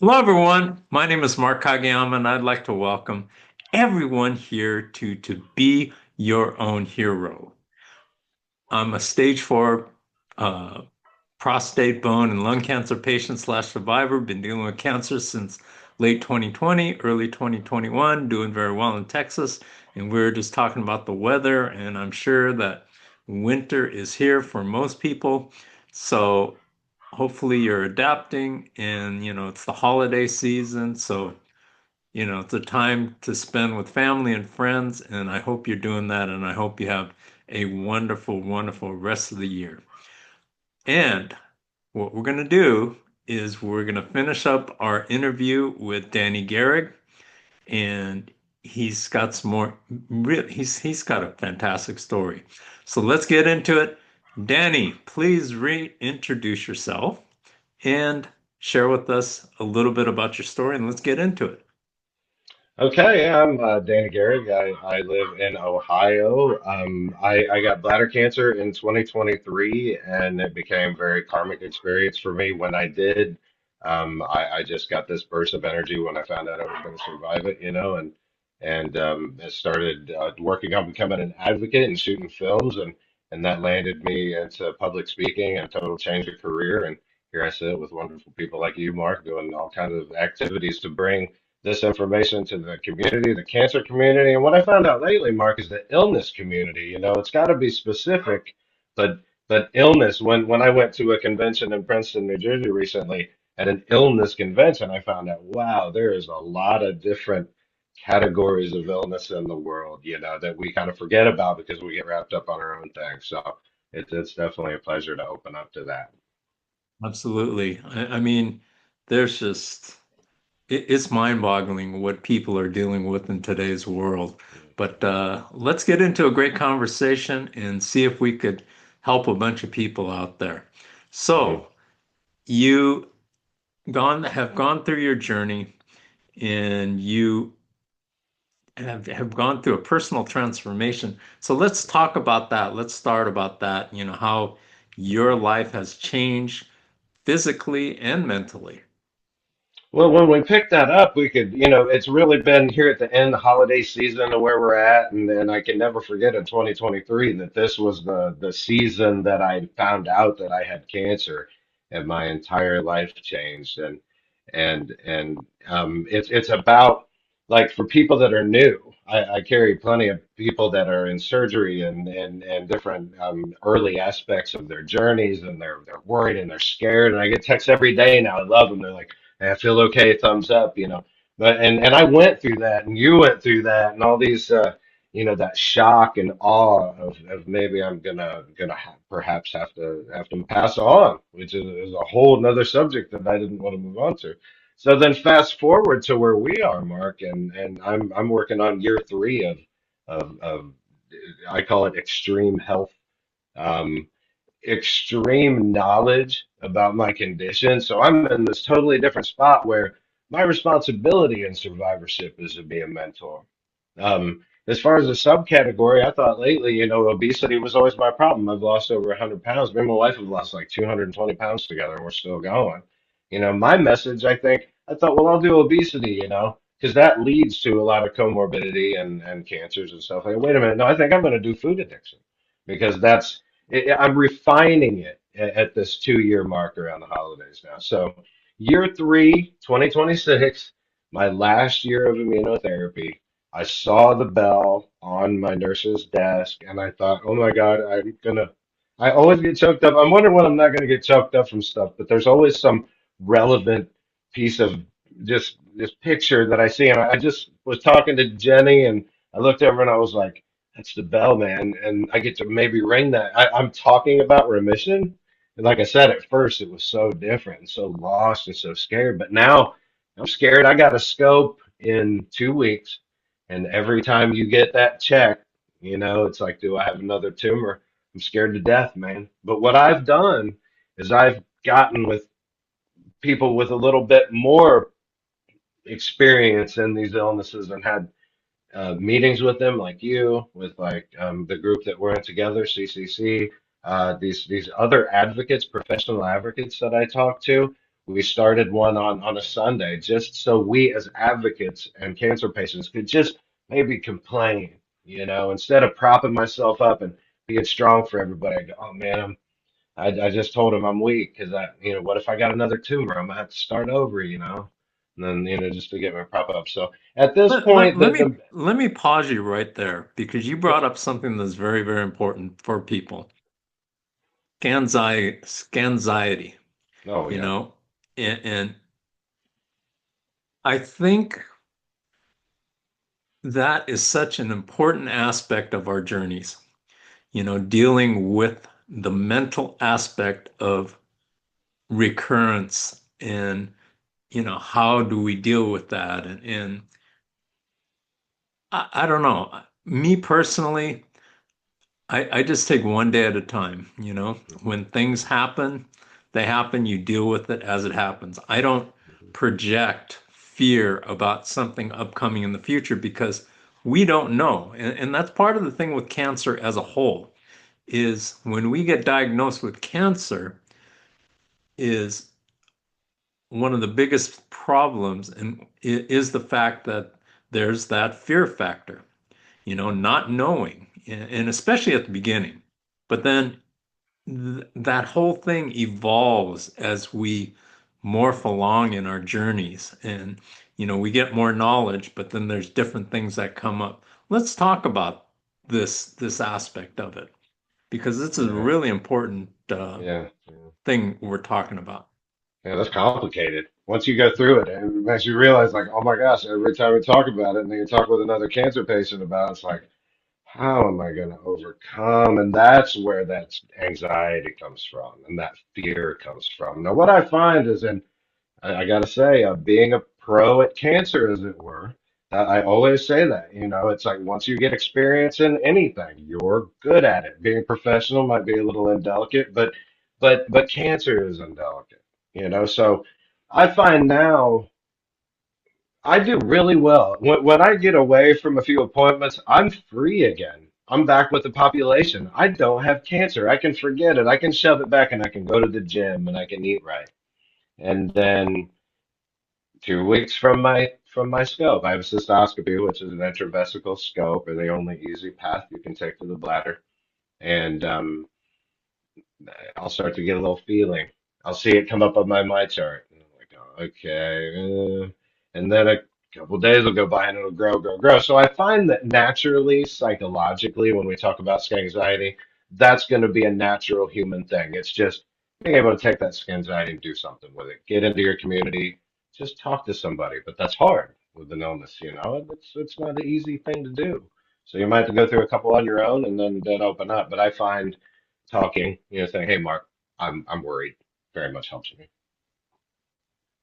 Hello, everyone. My name is Mark Kageyama, and I'd like to welcome everyone here to Be Your Own Hero. I'm a stage four uh, prostate, bone, and lung cancer patient slash survivor. Been dealing with cancer since late 2020, early 2021, doing very well in Texas. And we're just talking about the weather, and I'm sure that winter is here for most people. So hopefully you're adapting, and it's the holiday season. So it's a time to spend with family and friends, and I hope you're doing that, and I hope you have a wonderful, wonderful rest of the year. And what we're going to do is we're going to finish up our interview with Danny Gereg, and he's got some more. He's got a fantastic story. So let's get into it. Danny, please reintroduce yourself and share with us a little bit about your story, and let's get into it. Okay, yeah, I'm Danny Gereg. I live in Ohio. I got bladder cancer in 2023, and it became a very karmic experience for me when I did. I just got this burst of energy when I found out I was going to survive it, and I started working on becoming an advocate and shooting films, and that landed me into public speaking and total change of career. And here I sit with wonderful people like you, Mark, doing all kinds of activities to bring this information to the community, the cancer community. And what I found out lately, Mark, is the illness community. It's got to be specific, but illness. When I went to a convention in Princeton, New Jersey recently, at an illness convention, I found out, wow, there is a lot of different categories of illness in the world, that we kind of forget about because we get wrapped up on our own thing. So it's definitely a pleasure to open up to that. Absolutely. I mean, there's just it's mind-boggling what people are dealing with in today's world. But let's get into a great conversation and see if we could help a bunch of people out there. Mhm. So you have gone through your journey, and you have gone through a personal transformation. So let's talk about that. Let's start about that, how your life has changed physically and mentally. Well, when we pick that up, we could, it's really been here at the end, the holiday season of where we're at, and I can never forget in 2023 that this was the season that I found out that I had cancer, and my entire life changed, and it's about like for people that are new. I carry plenty of people that are in surgery and different early aspects of their journeys, and they're worried and they're scared, and I get texts every day now. I love them. They're like, "Hey, I feel okay, thumbs up. But and I went through that, and you went through that, and all these, that shock and awe of maybe I'm gonna perhaps have to pass on, which is a whole nother subject that I didn't want to move on to. So then fast forward to where we are, Mark, and I'm working on year three of I call it extreme health. Um, Extreme knowledge about my condition. So I'm in this totally different spot where my responsibility in survivorship is to be a mentor. As far as a subcategory, I thought lately, obesity was always my problem. I've lost over 100 pounds. Me and my wife have lost like 220 pounds together, and we're still going. My message, I thought, well, I'll do obesity, because that leads to a lot of comorbidity and cancers and stuff. Like, wait a minute, no, I think I'm going to do food addiction because I'm refining it at this 2 year mark around the holidays now. So, year three, 2026, my last year of immunotherapy, I saw the bell on my nurse's desk and I thought, oh my God, I always get choked up. I'm wondering when I'm not going to get choked up from stuff, but there's always some relevant piece of just this picture that I see. And I just was talking to Jenny and I looked over and I was like, that's the bell, man. And I get to maybe ring that. I'm talking about remission. And like I said, at first it was so different and so lost and so scared. But now I'm scared. I got a scope in 2 weeks. And every time you get that check, it's like, do I have another tumor? I'm scared to death, man. But what I've done is I've gotten with people with a little bit more experience in these illnesses and had meetings with them, like you, with like the group that we're in together, CCC, these other advocates, professional advocates that I talk to. We started one on a Sunday just so we as advocates and cancer patients could just maybe complain, instead of propping myself up and being strong for everybody. I go, oh man, I just told him I'm weak because what if I got another tumor? I'm gonna have to start over. And then, just to get my prop up. So at this Let, let, point, let the me let me pause you right there because you yeah. brought up something that's very, very important for people. Scanxiety, Oh you yeah. know, and I think that is such an important aspect of our journeys, dealing with the mental aspect of recurrence and, how do we deal with that? And I don't know. Me personally, I just take one day at a time, Mhm, When things happen, they happen, you deal with it as it happens. I don't mhm. project fear about something upcoming in the future because we don't know. And that's part of the thing with cancer as a whole is when we get diagnosed with cancer is one of the biggest problems and is the fact that there's that fear factor, not knowing, and especially at the beginning. But then that whole thing evolves as we morph along in our journeys and we get more knowledge, but then there's different things that come up. Let's talk about this aspect of it because this is a Yeah, really important yeah, yeah. thing we're talking about. Yeah, that's complicated. Once you go through it, and it makes you realize, like, oh my gosh, every time we talk about it, and then you talk with another cancer patient about it, it's like, how am I going to overcome? And that's where that anxiety comes from, and that fear comes from. Now, what I find is I got to say, being a pro at cancer, as it were, I always say that, it's like once you get experience in anything, you're good at it. Being professional might be a little indelicate, but cancer is indelicate. So I find now I do really well. When I get away from a few appointments, I'm free again. I'm back with the population. I don't have cancer. I can forget it. I can shove it back and I can go to the gym and I can eat right. And then 2 weeks from my scope. I have a cystoscopy, which is an intravesical scope, or the only easy path you can take to the bladder. And I'll start to get a little feeling. I'll see it come up on my chart. And I'm like, oh, okay. And then a couple days will go by and it'll grow, grow, grow. So I find that naturally, psychologically, when we talk about anxiety, that's going to be a natural human thing. It's just being able to take that anxiety and do something with it. Get into your community, just talk to somebody. But that's hard with an illness. It's not an easy thing to do. So you might have to go through a couple on your own and then open up. But I find talking, saying, "Hey, Mark, I'm worried," very much helps me.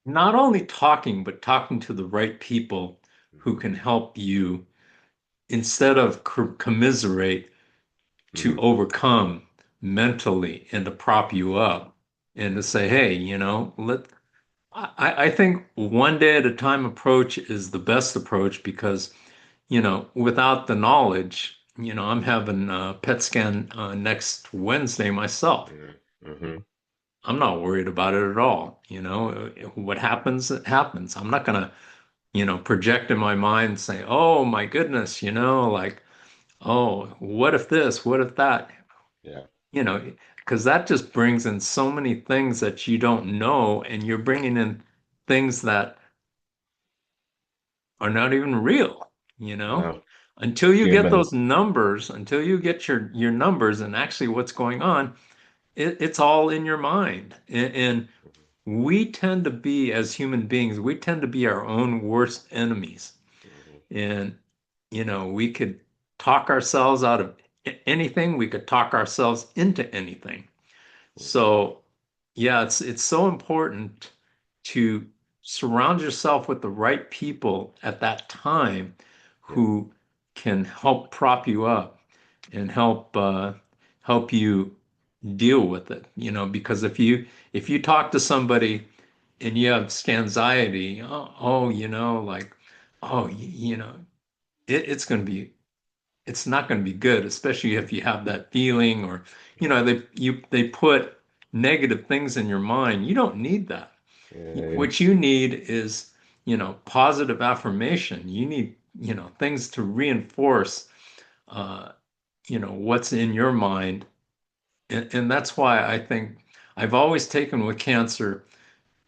Not only talking, but talking to the right people who Hmm. can help you instead of commiserate to Hmm. overcome mentally and to prop you up and to say, hey, I think one day at a time approach is the best approach because, without the knowledge, I'm having a PET scan next Wednesday myself. Hmm. I'm not worried about it at all. What happens, it happens. I'm not gonna, project in my mind say, oh my goodness, like, oh, what if this, what if that? Yeah. you know, because that just brings in so many things that you don't know, and you're bringing in things that are not even real, No, until you get human. those numbers, until you get your numbers and actually what's going on, it's all in your mind. And we tend to be, as human beings, we tend to be our own worst enemies. Hmm. And, we could talk ourselves out of anything, we could talk ourselves into anything. Hmm. So, yeah, it's so important to surround yourself with the right people at that time Yeah. who can help prop you up and help you deal with it. Because if you talk to somebody and you have anxiety, oh, like, oh, it's going to be it's not going to be good, especially if you have that feeling or Yeah. they put negative things in your mind. You don't need that. Yeah, What you need is, positive affirmation. You need, things to reinforce, uh, what's in your mind. And that's why I think I've always taken with cancer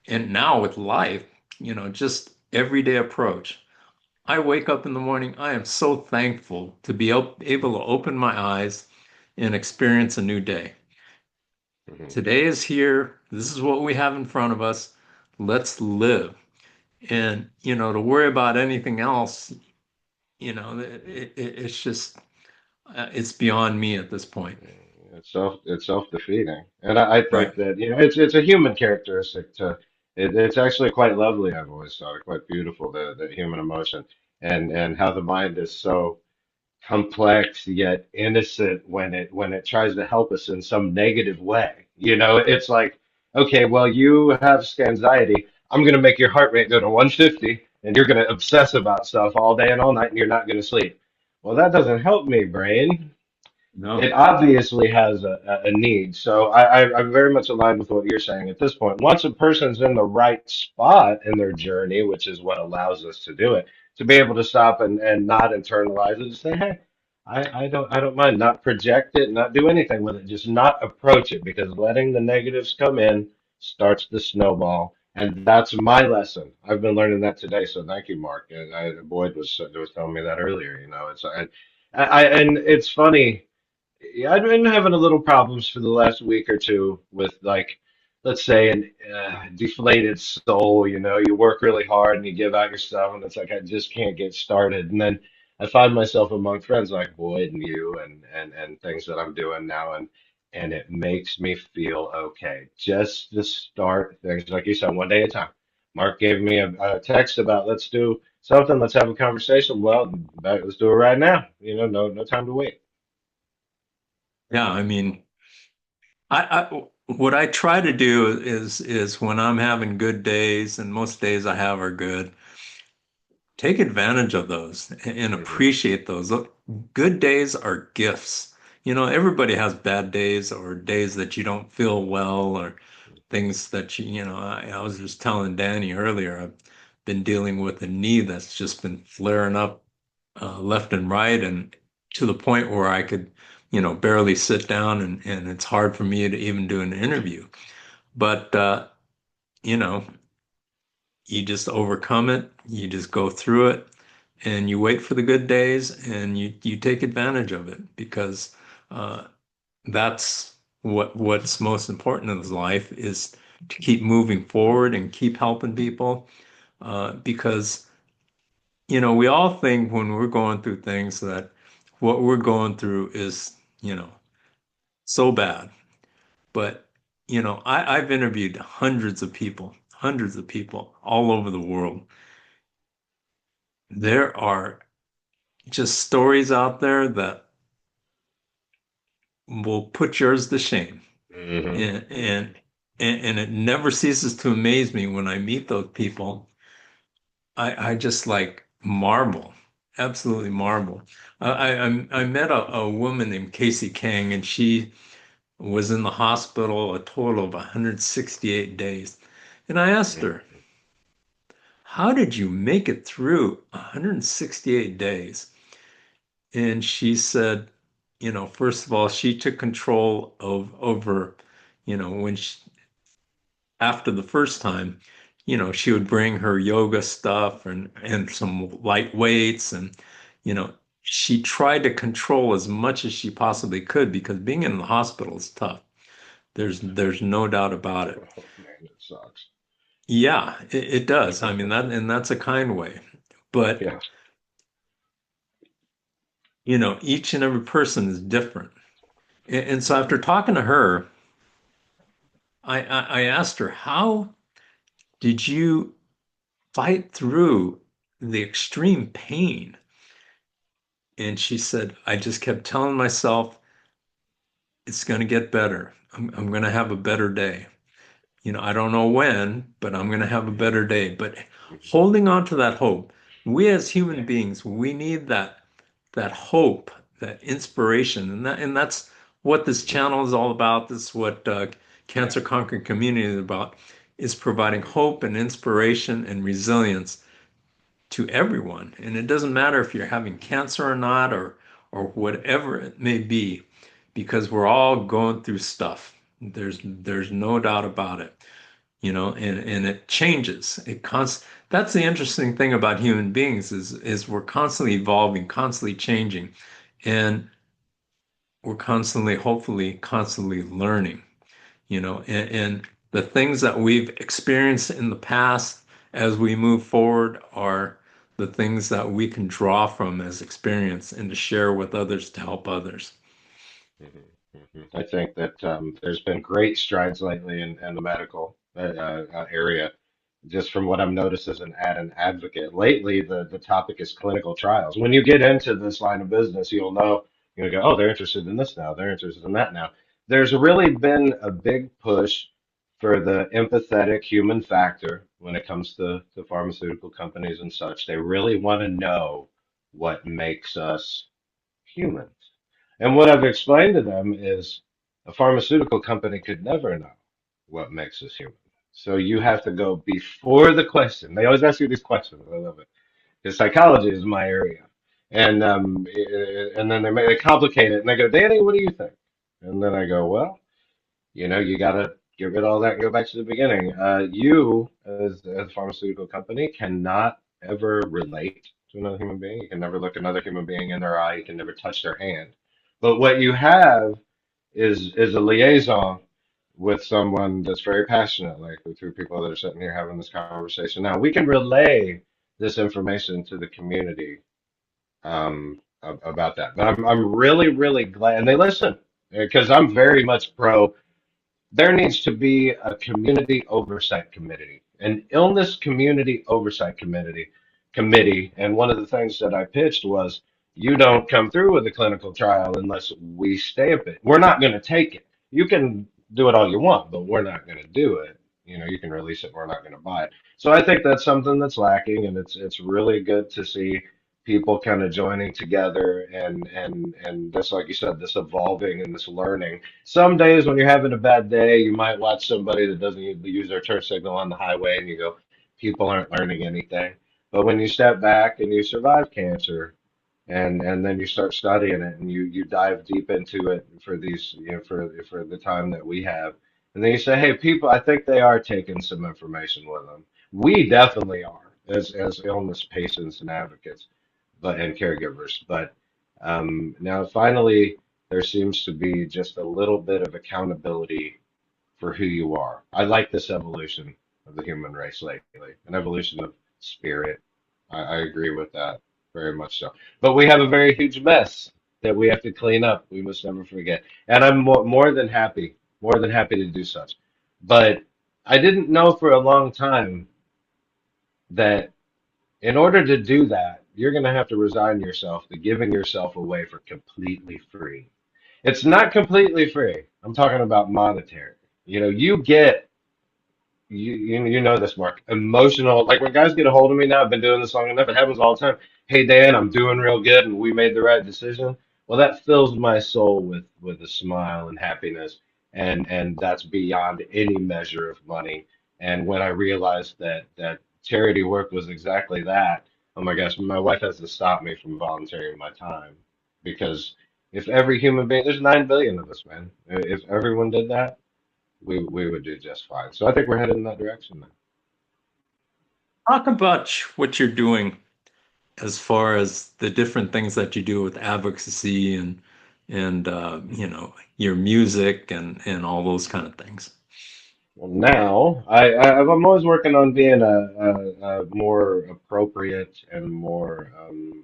and now with life, just everyday approach. I wake up in the morning, I am so thankful to be able to open my eyes and experience a new day. yeah. Today is here. This is what we have in front of us. Let's live. And, to worry about anything else, it's just, it's beyond me at this point. It's self-defeating, and I Right. think that it's a human characteristic to it's actually quite lovely. I've always thought it quite beautiful, the human emotion, and how the mind is so complex yet innocent when it tries to help us in some negative way. It's like, okay, well, you have anxiety. I'm going to make your heart rate go to 150, and you're going to obsess about stuff all day and all night, and you're not going to sleep. Well, that doesn't help me, brain. It No. obviously has a need. So I'm very much aligned with what you're saying at this point. Once a person's in the right spot in their journey, which is what allows us to do it, to be able to stop and not internalize it and say, hey, I don't mind, not project it, not do anything with it, just not approach it, because letting the negatives come in starts the snowball. And that's my lesson. I've been learning that today. So thank you, Mark. And Boyd was telling me that earlier. And it's funny. Yeah, I've been having a little problems for the last week or two with, like, let's say, an deflated soul. You work really hard and you give out your stuff, and it's like I just can't get started. And then I find myself among friends like Boyd and you and things that I'm doing now, and it makes me feel okay just to start things like you said, one day at a time. Mark gave me a text about let's do something, let's have a conversation. Well, let's do it right now. No time to wait. Yeah, I mean, what I try to do is when I'm having good days, and most days I have are good, take advantage of those and Hmm. appreciate those. Look, good days are gifts. Everybody has bad days or days that you don't feel well or things that I was just telling Danny earlier, I've been dealing with a knee that's just been flaring up left and right, and to the point where I could, barely sit down, and it's hard for me to even do an interview. But, you know, you just overcome it, you just go through it, and you wait for the good days, and you take advantage of it because uh, that's what's most important in this life is to keep moving forward and keep helping people because we all think when we're going through things that what we're going through is so bad, but I've interviewed hundreds of people all over the world. There are just stories out there that will put yours to shame. Hmm. And and and it never ceases to amaze me when I meet those people. I just like marvel, absolutely marvel. I met a woman named Casey Kang, and she was in the hospital a total of 168 days. And I asked her, "How did you make it through 168 days?" And she said, first of all, she took control of over, when she, after the first time, she would bring her yoga stuff and some light weights, and she tried to control as much as she possibly could because being in the hospital is tough. There's no doubt about it. Oh man, it sucks. Yeah, it does. I mean and that's a kind way. But Yeah. each and every person is different. And so after Hmm. talking to her, I asked her, how did you fight through the extreme pain? And she said, I just kept telling myself, it's going to get better. I'm going to have a better day. I don't know when, but I'm going to have a better day. But holding on to that hope, we as human Yeah. beings, we need that hope, that inspiration, and that's what this Hmm. channel is all about. This is what Yeah. Cancer Conquering Community is about. is providing hope and inspiration and resilience to everyone. And it doesn't matter if you're having cancer or not, or whatever it may be, because we're all going through stuff. There's no doubt about it, and it changes. That's the interesting thing about human beings is we're constantly evolving, constantly changing, and we're constantly, hopefully, constantly learning, and the things that we've experienced in the past as we move forward are the things that we can draw from as experience and to share with others to help others. Mhm, mhm. I think that there's been great strides lately in the medical area. Just from what I've noticed as an advocate, lately the topic is clinical trials. When you get into this line of business, you'll know you're gonna go, oh, they're interested in this now, they're interested in that now. There's really been a big push for the empathetic human factor when it comes to pharmaceutical companies and such. They really want to know what makes us human. And what I've explained to them is a pharmaceutical company could never know what makes us human. So you have to go before the question. They always ask you these questions. I love it. Because psychology is my area. And then they complicate it and they go, Danny, what do you think? And then I go, well, you got to get rid of all that and go back to the beginning. You, as a pharmaceutical company, cannot ever relate to another human being. You can never look another human being in their eye. You can never touch their hand. But what you have is a liaison with someone that's very passionate, like the two people that are sitting here having this conversation now. We can relay this information to the community about that. But I'm really, really glad, and they listen because I'm very much pro. There needs to be a community oversight committee, an illness community oversight committee. And one of the things that I pitched was you don't come through with a clinical trial unless we stamp it. We're not going to take it. You can do it all you want, but we're not going to do it. You can release it, we're not going to buy it. So I think that's something that's lacking, and it's really good to see people kind of joining together and this, like you said, this evolving and this learning. Some days when you're having a bad day, you might watch somebody that doesn't use their turn signal on the highway and you go, people aren't learning anything. But when you step back and you survive cancer and then you start studying it and you dive deep into it for these, for the time that we have. And then you say, hey, people, I think they are taking some information with them. We definitely are as illness patients and advocates, but and caregivers. But now finally, there seems to be just a little bit of accountability for who you are. I like this evolution of the human race lately, an evolution of spirit. I agree with that very much so. But we have a very huge mess that we have to clean up. We must never forget. And I'm more than happy to do such. But I didn't know for a long time that in order to do that, you're going to have to resign yourself to giving yourself away for completely free. It's not completely free. I'm talking about monetary. You get you know this, Mark. Emotional, like when guys get a hold of me now, I've been doing this long enough, it happens all the time. Hey Dan, I'm doing real good and we made the right decision. Well, that fills my soul with a smile and happiness, and that's beyond any measure of money. And when I realized that charity work was exactly that, oh my gosh, my wife has to stop me from volunteering my time because if every human being, there's 9 billion of us, man. If everyone did that, we would do just fine. So I think we're headed in that direction now. Talk about what you're doing as far as the different things that you do with advocacy and your music and all those kind of things. Well, now I'm always working on being a more appropriate and more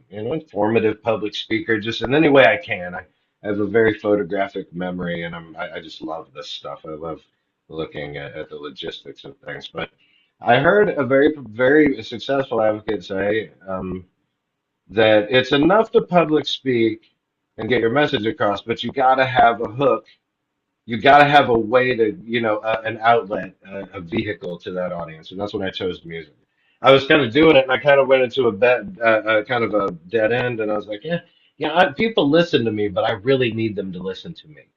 informative public speaker, just in any way I can. I have a very photographic memory, and I just love this stuff. I love looking at the logistics of things. But I heard a very successful advocate say that it's enough to public speak and get your message across, but you got to have a hook. You got to have a way to, an outlet, a vehicle to that audience, and that's when I chose music. I was kind of doing it, and I kind of went into kind of a dead end, and I was like, yeah, people listen to me, but I really need them to listen to me.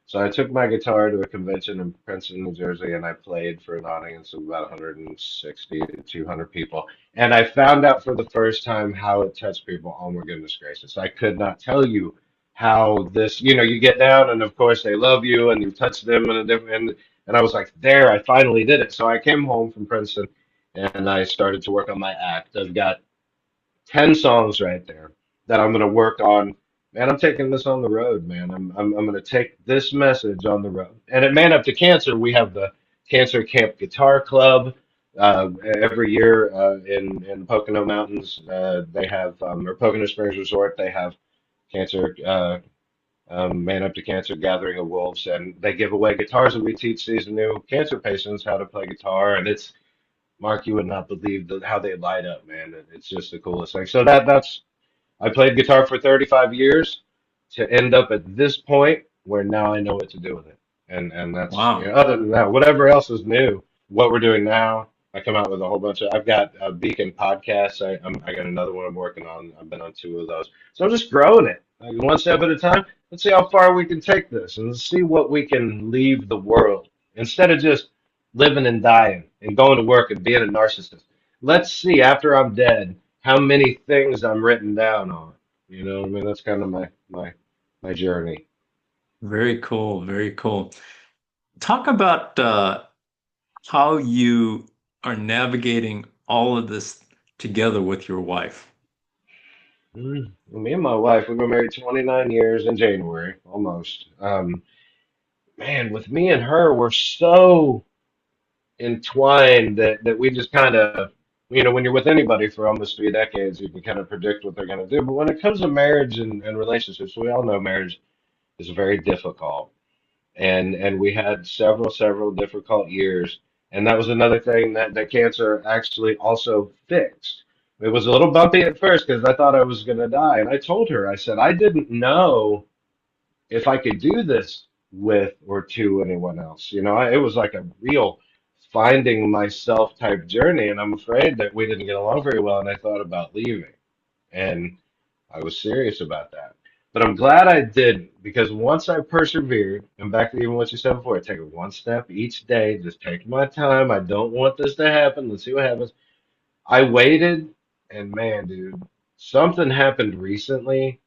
So I took my guitar to a convention in Princeton, New Jersey, and I played for an audience of about 160 to 200 people. And I found out for the first time how it touched people. Oh my goodness gracious. I could not tell you how this, you get down and of course they love you and you touch them in a different, and I was like, there, I finally did it. So I came home from Princeton and I started to work on my act. I've got 10 songs right there that I'm going to work on. Man, I'm taking this on the road, man. I'm going to take this message on the road. And at Man Up to Cancer, we have the Cancer Camp Guitar Club. Every year in the Pocono Mountains, they have, or Pocono Springs Resort, they have Cancer, Man Up to Cancer Gathering of Wolves, and they give away guitars, and we teach these new cancer patients how to play guitar. And it's Mark, you would not believe how they light up, man. It's just the coolest thing. So that's I played guitar for 35 years to end up at this point where now I know what to do with it. And that's, Wow. other than that, whatever else is new, what we're doing now, I come out with a whole bunch of, I've got a Beacon podcasts. I got another one I'm working on. I've been on two of those. So I'm just growing it, like one step at a time. Let's see how far we can take this and see what we can leave the world instead of just living and dying and going to work and being a narcissist. Let's see after I'm dead how many things I'm written down on. You know what I mean? That's kind of my journey. Very cool. Very cool. Talk about how you are navigating all of this together with your wife. Me and my wife, we've been married 29 years in January, almost. Man, with me and her, we're so entwined that we just kind of, when you're with anybody for almost 3 decades, you can kind of predict what they're going to do. But when it comes to marriage and relationships, we all know marriage is very difficult. And we had several difficult years, and that was another thing that cancer actually also fixed. It was a little bumpy at first because I thought I was going to die, and I told her, I said I didn't know if I could do this with or to anyone else. It was like a real finding myself type journey, and I'm afraid that we didn't get along very well, and I thought about leaving. And I was serious about that. But I'm glad I didn't because once I persevered, and back to even what you said before, I take it one step each day, just take my time. I don't want this to happen. Let's see what happens. I waited, and man, dude, something happened recently.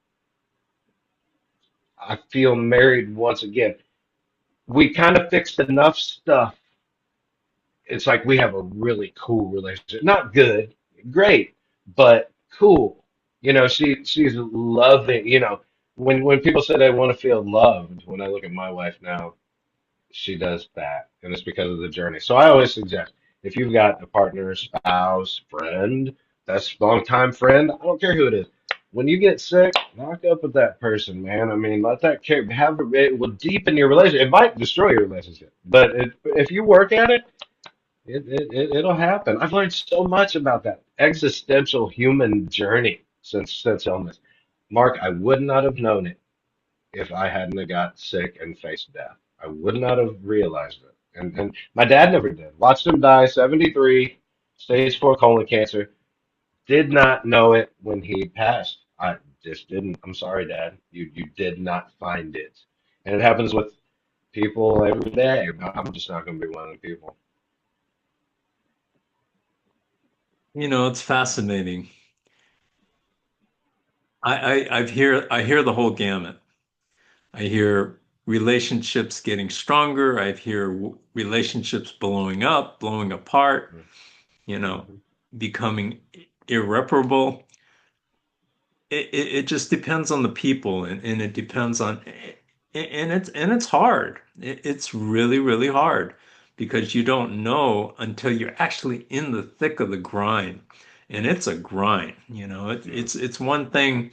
I feel married once again. We kind of fixed enough stuff. It's like we have a really cool relationship. Not good, great, but cool. She's loving, when people say they want to feel loved, when I look at my wife now, she does that, and it's because of the journey. So I always suggest if you've got a partner, spouse, friend, that's longtime friend, I don't care who it is. When you get sick, knock up with that person, man. I mean, let that care have it will deepen your relationship. It might destroy your relationship, but if you work at it, it'll happen. I've learned so much about that existential human journey since illness. Mark, I would not have known it if I hadn't have got sick and faced death. I would not have realized it. And my dad never did. Watched him die, 73, stage 4 colon cancer. Did not know it when he passed. I just didn't. I'm sorry, Dad. You did not find it. And it happens with people every day. I'm just not going to be one of the people. It's fascinating. I hear the whole gamut. I hear relationships getting stronger. I hear relationships blowing up, blowing apart, you know, Mhm. becoming irreparable. It just depends on the people and it depends on and it's hard. It's really, really hard because you don't know until you're actually in the thick of the grind. And it's a grind, Mhm. it's one thing,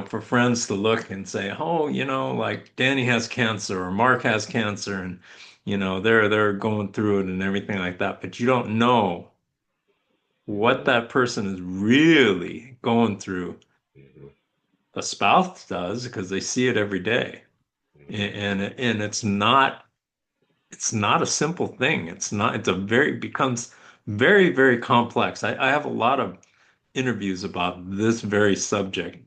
for friends to look and say, oh, like Danny has cancer or Mark has cancer and they're going through it and everything like that. But you don't know what Mhm. that person is really going through. Mhm. A spouse does because they see it every day. Mhm. And it's not a simple thing. It becomes very, very complex. I have a lot of interviews about this very subject,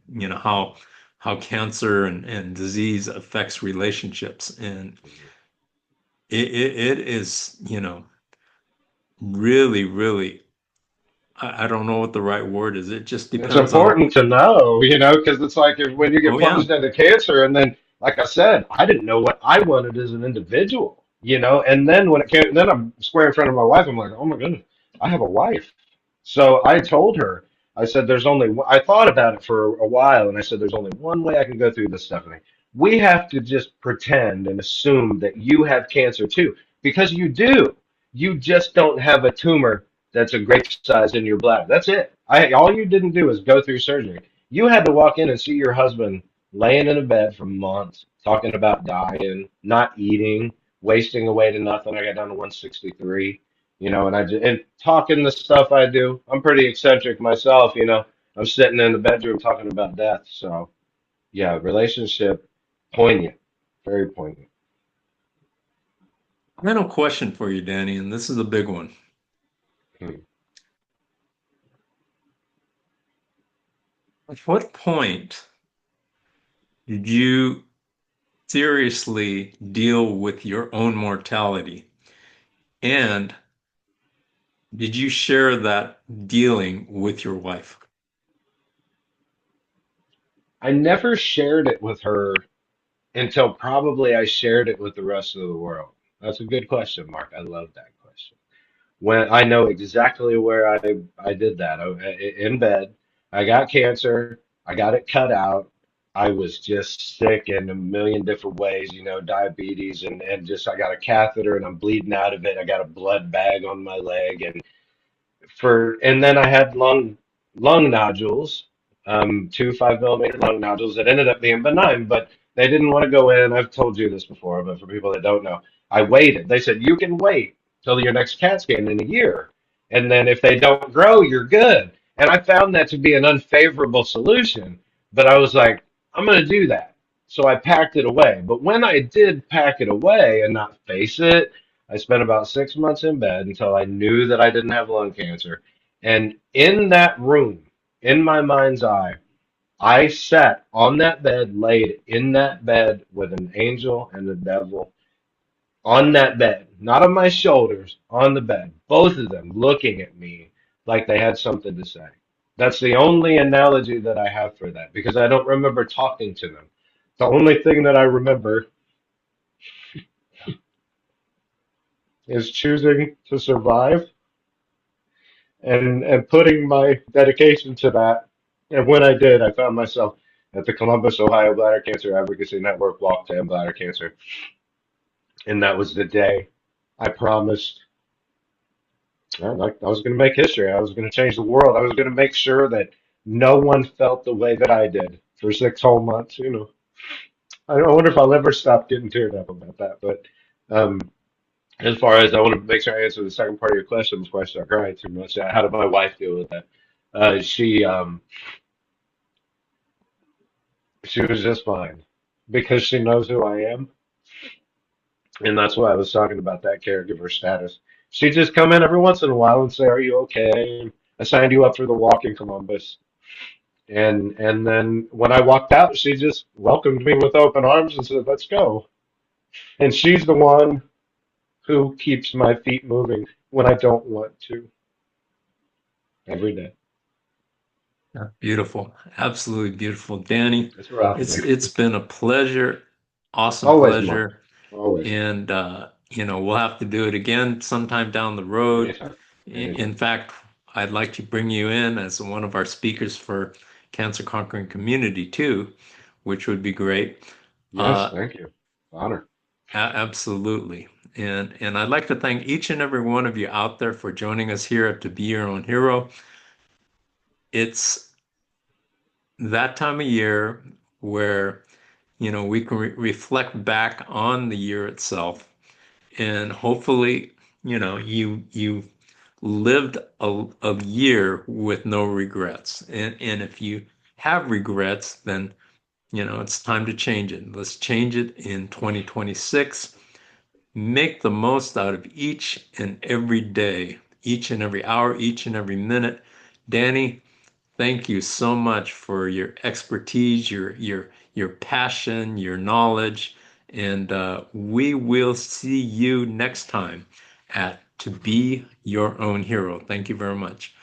how cancer and disease affects relationships. And it is, really, really, I don't know what the right word is. It just It's depends on, important to know, because it's like when you get oh yeah, plunged into cancer, and then, like I said, I didn't know what I wanted as an individual, and then when it came, then I'm square in front of my wife. I'm like, oh my goodness, I have a wife. So I told her, I said, I thought about it for a while, and I said, there's only one way I can go through this, Stephanie. We have to just pretend and assume that you have cancer too, because you do. You just don't have a tumor that's a grape size in your bladder. That's it. All you didn't do is go through surgery. You had to walk in and see your husband laying in a bed for months, talking about dying, not eating, wasting away to nothing. I got down to 163, and and talking the stuff I do. I'm pretty eccentric myself. I'm sitting in the bedroom talking about death. So yeah, relationship, poignant, very poignant. final question for you, Danny, and this is a big one. Hmm. At what point did you seriously deal with your own mortality? And did you share that dealing with your wife? I never shared it with her until probably I shared it with the rest of the world. That's a good question, Mark. I love that question. When I know exactly where I did that. In bed. I got cancer. I got it cut out. I was just sick in a million different ways, diabetes and just I got a catheter and I'm bleeding out of it. I got a blood bag on my leg and then I had lung nodules, 2 5 millimeter lung nodules that ended up being benign, but they didn't want to go in. I've told you this before, but for people that don't know, I waited. They said you can wait till your next CAT scan in a year, and then if they don't grow, you're good. And I found that to be an unfavorable solution, but I was like, I'm going to do that. So I packed it away. But when I did pack it away and not face it, I spent about 6 months in bed until I knew that I didn't have lung cancer. And in that room, in my mind's eye, I sat on that bed, laid in that bed with an angel and the devil on that bed, not on my shoulders, on the bed, both of them looking at me like they had something to say. That's the only analogy that I have for that because I don't remember talking to them. The only thing that I remember is choosing to survive and putting my dedication to that. And when I did, I found myself at the Columbus, Ohio Bladder Cancer Advocacy Network Walk to End Bladder Cancer. And that was the day I promised I was going to make history. I was going to change the world. I was going to make sure that no one felt the way that I did for 6 whole months. I wonder if I'll ever stop getting teared up about that. But um, as far as I want to make sure I answer the second part of your question before I start crying too much, how did my wife deal with that? She was just fine because she knows who I am, and that's why I was talking about that caregiver status. She'd just come in every once in a while and say, "Are you okay? I signed you up for the walk in Columbus." And then when I walked out, she just welcomed me with open arms and said, "Let's go." And she's the one who keeps my feet moving when I don't want to every day. Yeah, beautiful. Absolutely beautiful. Danny, It's rough, it's man. it's been a pleasure, awesome Always, Mark. pleasure. Always. And we'll have to do it again sometime down the road. Anytime. In Anytime. fact, I'd like to bring you in as one of our speakers for Cancer Conquering Community too, which would be great. Yes, Uh, thank you. Honor. Absolutely. And I'd like to thank each and every one of you out there for joining us here at To Be Your Own Hero. It's that time of year where, we can reflect back on the year itself and hopefully, you lived a year with no regrets. And if you have regrets, then, it's time to change it. Let's change it in 2026. Make the most out of each and every day, each and every hour, each and every minute. Danny, Thank you so much for your expertise, your passion, your knowledge, and we will see you next time at To Be Your Own Hero. Thank you very much.